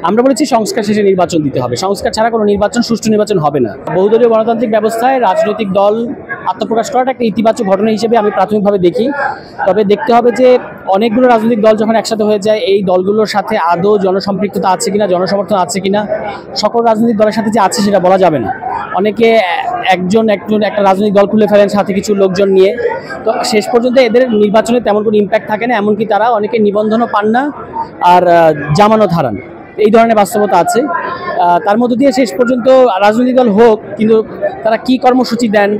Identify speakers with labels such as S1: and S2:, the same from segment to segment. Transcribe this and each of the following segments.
S1: আমরা বলেছি সংস্কার শেষে নির্বাচন দিতে হবে। সংস্কার ছাড়া কোনো নির্বাচন, সুষ্ঠু নির্বাচন হবে না। বহুদলীয় গণতান্ত্রিক ব্যবস্থায় রাজনৈতিক দল আত্মপ্রকাশ করাটা একটা ইতিবাচক ঘটনা হিসেবে আমি প্রাথমিকভাবে দেখি। তবে দেখতে হবে যে অনেকগুলো রাজনৈতিক দল যখন একসাথে হয়ে যায়, এই দলগুলোর সাথে আদৌ জনসম্পৃক্ততা আছে কিনা, জনসমর্থন আছে কিনা, সকল রাজনৈতিক দলের সাথে যে আছে সেটা বলা যাবে না। অনেকে একজন একটা রাজনৈতিক দল খুলে ফেলেন সাথে কিছু লোকজন নিয়ে, তো শেষ পর্যন্ত এদের নির্বাচনে তেমন কোনো ইম্প্যাক্ট থাকে না। এমনকি তারা অনেকে নিবন্ধনও পান না আর জামানত হারান, এই ধরনের বাস্তবতা আছে। তার মধ্য দিয়ে শেষ পর্যন্ত রাজনৈতিক দল হোক, কিন্তু তারা কি কর্মসূচি দেন,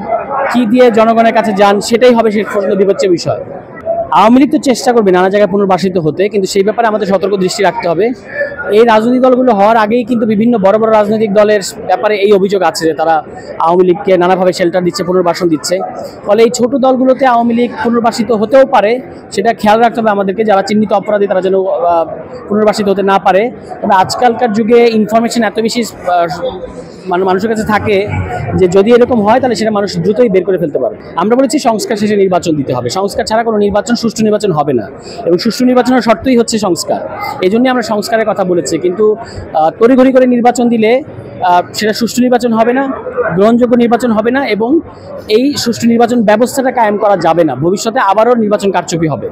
S1: কি দিয়ে জনগণের কাছে যান, সেটাই হবে শেষ পর্যন্ত বিবেচ্য বিষয়। আওয়ামী লীগ তো চেষ্টা করবে নানা জায়গায় পুনর্বাসিত হতে, কিন্তু সেই ব্যাপারে আমাদের সতর্ক দৃষ্টি রাখতে হবে। এই রাজনৈতিক দলগুলো হওয়ার আগেই কিন্তু বিভিন্ন বড় বড় রাজনৈতিক দলের ব্যাপারে এই অভিযোগ আছে যে তারা আওয়ামী লীগকে নানাভাবে শেল্টার দিচ্ছে, পুনর্বাসন দিচ্ছে। ফলে এই ছোট দলগুলোতে আওয়ামী লীগ পুনর্বাসিত হতেও পারে, সেটা খেয়াল রাখতে হবে আমাদেরকে। যারা চিহ্নিত অপরাধী তারা যেন পুনর্বাসিত হতে না পারে। তবে আজকালকার যুগে ইনফরমেশন এত বেশি মানুষের কাছে থাকে যে যদি এরকম হয় তাহলে সেটা মানুষ দ্রুতই বের করে ফেলতে পারবে। আমরা বলেছি সংস্কার শেষে নির্বাচন দিতে হবে। সংস্কার ছাড়া কোনো নির্বাচন, সুষ্ঠু নির্বাচন হবে না, এবং সুষ্ঠু নির্বাচনের শর্তই হচ্ছে সংস্কার। এই জন্যই আমরা সংস্কারের কথা বলেছি। কিন্তু তড়িঘড়ি করে নির্বাচন দিলে সেটা সুষ্ঠু নির্বাচন হবে না, গ্রহণযোগ্য নির্বাচন হবে না, এবং এই সুষ্ঠু নির্বাচন ব্যবস্থাটা কায়েম করা যাবে না। ভবিষ্যতে আবারও নির্বাচন কারচুপি হবে।